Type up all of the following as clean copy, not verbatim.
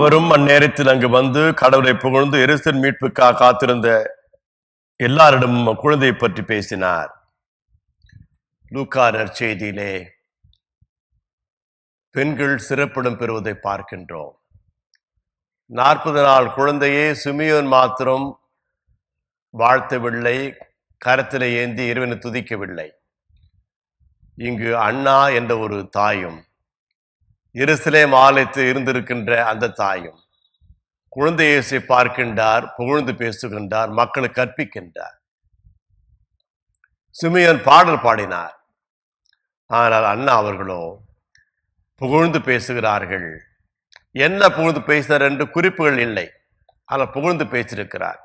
அவரும் அந்நேரத்தில் அங்கு வந்து கடவுளை புகழ்ந்து எருசலேம் மீட்புக்காக காத்திருந்த எல்லாரிடமும் குழந்தையை பற்றி பேசினார். லூக்கா நற்செய்தியிலே பெண்கள் சிறப்பிடம் பெறுவதை பார்க்கின்றோம். 40 நாள் குழந்தையே சிமியோன் மாத்திரம் வாழ்த்தவில்லை, கரத்திலே ஏந்தி இறைவனை துதிக்கவில்லை. இங்கு அண்ணா என்ற ஒரு தாயும், எருசலேம் ஆலயத்தில் இருந்திருக்கின்ற அந்த தாயும் குழந்தை இயேசுவை பார்க்கின்றார், புகழ்ந்து பேசுகின்றார், மக்களுக்கு கற்பிக்கின்றார். சிமியோன் பாடல் பாடினார், ஆனால் அண்ணா அவர்களோ புகழ்ந்து பேசுகிறார்கள். என்ன புகழ்ந்து பேசினார் என்று குறிப்புகள் இல்லை, ஆனால் புகழ்ந்து பேசியிருக்கிறார்.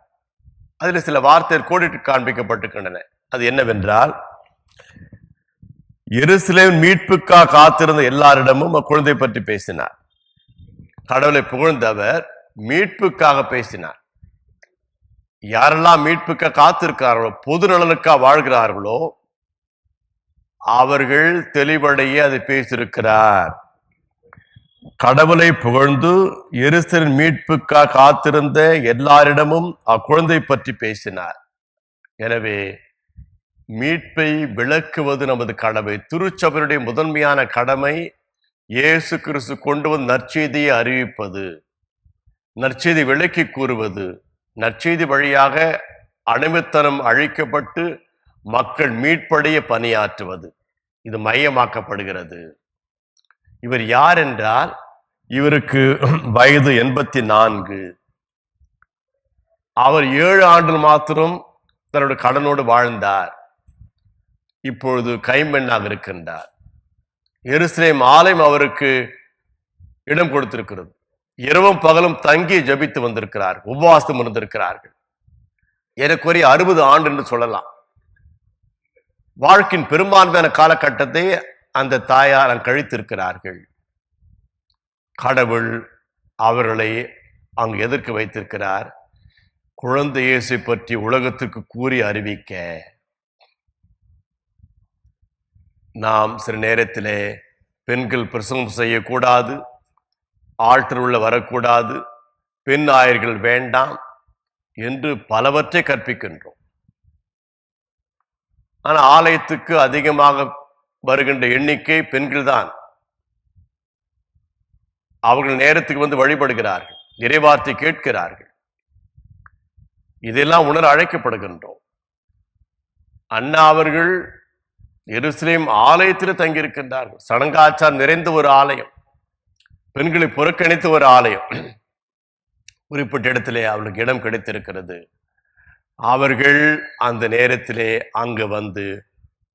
அதில் சில வார்த்தைகள் கோடிட்டு காண்பிக்கப்பட்டிருக்கின்றன. அது என்னவென்றால், எருசலேம் மீட்புக்காக காத்திருந்த எல்லாரிடமும் குழந்தை பற்றி பேசினார். கடவுளை புகழ்ந்தவர் மீட்புக்காக பேசினார். யாரெல்லாம் மீட்புக்காக காத்திருக்கிறார்களோ, பொது நலனுக்காக வாழ்கிறார்களோ, அவர்கள் தெளிவடைய அதை பேசியிருக்கிறார். கடவுளை புகழ்ந்து எருசலேம் மீட்புக்காக காத்திருந்த எல்லாரிடமும் அக்குழந்தை பற்றி பேசினார். எனவே மீட்பை விளக்குவது நமது கடமை. திருச்சபையுடைய முதன்மையான கடமை இயேசு கிறிஸ்து கொண்டு வந்து நற்செய்தியை அறிவிப்பது, நற்செய்தி விளக்கி கூறுவது, நற்செய்தி வழியாக அடிமைத்தனம் அழிக்கப்பட்டு மக்கள் மீட்படைய பணியாற்றுவது. இது மையமாக்கப்படுகிறது. இவர் யார் என்றால், இவருக்கு வயது 84. அவர் 7 ஆண்டு மாத்திரம் தன்னுடைய கடனோடு வாழ்ந்தார். இப்பொழுது கைம்பெண்ணாக இருக்கின்றார். எருசலேம் ஆலயம் அவருக்கு இடம் கொடுத்திருக்கிறது. இரவும் பகலும் தங்கி ஜபித்து வந்திருக்கிறார், உபவாசம் இருந்திருக்கிறார்கள். எனக்குரிய 60 ஆண்டு என்று சொல்லலாம். வாழ்க்கையின் பெரும்பான்மையான காலகட்டத்தை அந்த தாயார் கழித்திருக்கிறார்கள். கடவுள் அவர்களை அங்கு எதிர்க்க வைத்திருக்கிறார். குழந்தை இயேசை பற்றி உலகத்திற்கு கூறி அறிவிக்க. நாம் சில நேரத்திலே பெண்கள் பிரசங்கம் செய்யக்கூடாது, ஆல்டர் உள்ள வரக்கூடாது, பெண் ஆயர்கள் வேண்டாம் என்று பலவற்றை கற்பிக்கின்றோம். ஆனால் ஆலயத்துக்கு அதிகமாக வருகின்ற எண்ணிக்கை பெண்கள் தான். அவர்கள் நேரத்துக்கு வந்து வழிபடுகிறார்கள், இறைவார்த்தை கேட்கிறார்கள். இதெல்லாம் உணர அழைக்கப்படுகின்றோம். அண்ணா அவர்கள் எருசலேம் ஆலயத்தில் தங்கியிருக்கின்றார்கள். சடங்காச்சார் நிறைந்த ஒரு ஆலயம், பெண்களை புறக்கணித்த ஒரு ஆலயம். குறிப்பிட்ட இடத்திலே அவர்களுக்கு இடம் கிடைத்திருக்கிறது. அவர்கள் அந்த நேரத்திலே அங்கு வந்து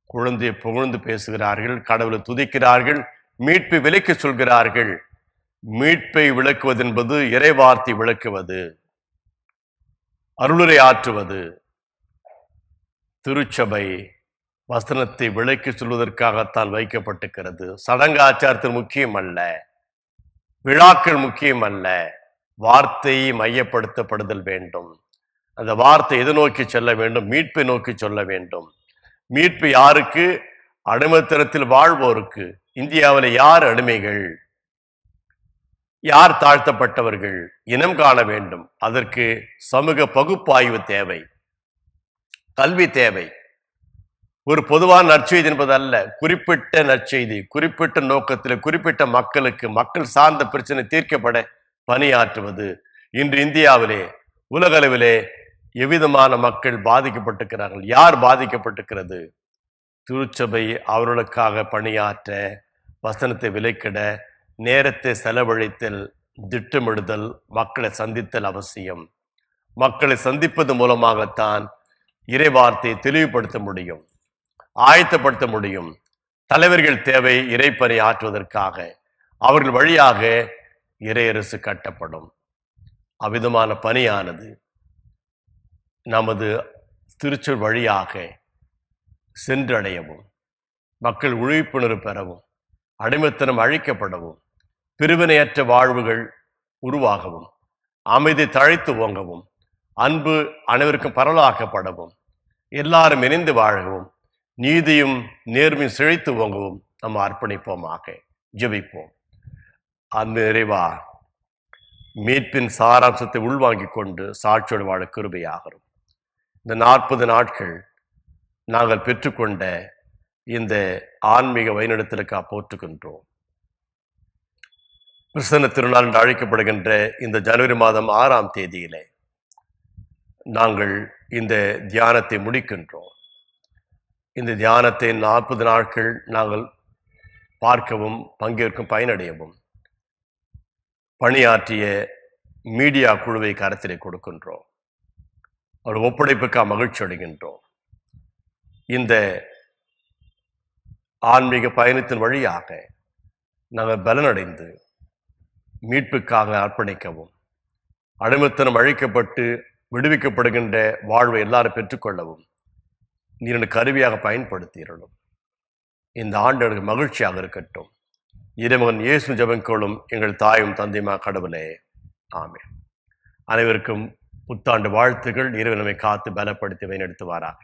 குழந்தையை புகழ்ந்து பேசுகிறார்கள், கடவுளை துதிக்கிறார்கள், மீட்பை விளக்கி சொல்கிறார்கள். மீட்பை விளக்குவது என்பது இறைவார்த்தை விளக்குவது, அருளுரை ஆற்றுவது. திருச்சபை வசனத்தை விளக்கி சொல்வதற்காகத்தான் வைக்கப்பட்டிருக்கிறது. சடங்காச்சாரத்தில் முக்கியம் அல்ல, விழாக்கள் முக்கியம் அல்ல, வார்த்தையை மையப்படுத்தப்படுதல் வேண்டும். அந்த வார்த்தை எது நோக்கி செல்ல வேண்டும்? மீட்பை நோக்கி சொல்ல வேண்டும். மீட்பு யாருக்கு? அடிமைத்தனத்தில் வாழ்வோருக்கு. இந்தியாவில் யார் அடிமைகள், யார் தாழ்த்தப்பட்டவர்கள்? இனம் காண வேண்டும். அதற்கு சமூக பகுப்பாய்வு தேவை, கல்வி தேவை. ஒரு பொதுவான நற்செய்தி என்பது அல்ல, குறிப்பிட்ட நற்செய்தி, குறிப்பிட்ட நோக்கத்தில், குறிப்பிட்ட மக்களுக்கு, மக்கள் சார்ந்த பிரச்சனை தீர்க்கப்பட பணியாற்றுவது. இன்று இந்தியாவிலே, உலக அளவிலே எவ்விதமான மக்கள் பாதிக்கப்பட்டிருக்கிறார்கள்? யார் பாதிக்கப்பட்டிருக்கிறது? திருச்சபை அவர்களுக்காக பணியாற்ற, வசனத்தை விலைக்கிட, நேரத்தை செலவழித்தல், திட்டமிடுதல், மக்களை சந்தித்தல் அவசியம். மக்களை சந்திப்பது மூலமாகத்தான் இறைவார்த்தையை தெளிவுபடுத்த முடியும், ஆயத்தப்படுத்த முடியும். தலைவர்கள் தேவை இறைப்பணி ஆற்றுவதற்காக. அவர்கள் வழியாக இறையரசு கட்டப்படும். அவ்விதமான பணியானது நமது திருச்சொல் வழியாக சென்றடையவும், மக்கள் விழிப்புணர்வு பெறவும், அடிமைத்தனம் அழிக்கப்படவும், பிரிவினையற்ற வாழ்வுகள் உருவாகவும், அமைதி தழைத்து ஓங்கவும், அன்பு அனைவருக்கும் பரவலாக்கப்படவும், எல்லாரும் இணைந்து வாழவும், நீதியும் நேர்மையும் செழித்து ஓங்கவும் நம்ம அர்ப்பணிப்போமாக. ஜெபிப்போம். அன்பு இறைவா, மீட்பின் சாராம்சத்தை உள்வாங்கிக் கொண்டு சாட்சியோடு வாழ கிருபையாகிறோம். இந்த 40 நாட்கள் நாங்கள் பெற்றுக்கொண்ட இந்த ஆன்மீக வழிநடத்தலுக்காக போற்றுகின்றோம். கிறிஸ்தன திருநாள் என்று அழைக்கப்படுகின்ற இந்த ஜனவரி மாதம் 6ஆம் தேதியிலே நாங்கள் இந்த தியானத்தை முடிக்கின்றோம். இந்த தியானத்தை 40 நாட்கள் நாங்கள் பார்க்கவும் பங்கேற்கும் பயனடையவும் பணியாற்றிய மீடியா குழுவை கருத்திலே கொடுக்கின்றோம். அவர் ஒப்படைப்புக்காக மகிழ்ச்சி அடைகின்றோம். இந்த ஆன்மீக பயணத்தின் வழியாக நாங்கள் பலனடைந்து மீட்புக்காக அர்ப்பணிக்கவும், அடிமைத்தனம் அழிக்கப்பட்டு விடுவிக்கப்படுகின்ற வாழ்வை எல்லாரும் பெற்றுக்கொள்ளவும் நீர் கருவியாக பயன்படுத்தியிருளும். இந்த ஆண்டு எனக்கு மகிழ்ச்சியாக இருக்கட்டும். இறைமகன் இயேசு ஜெபங்களும் எங்கள் தாயும் தந்தையுமா கடவுளே, ஆமென். அனைவருக்கும் புத்தாண்டு வாழ்த்துகள். இறைவன் நம்மை காத்து பலப்படுத்தி வழிநடத்துவாராக.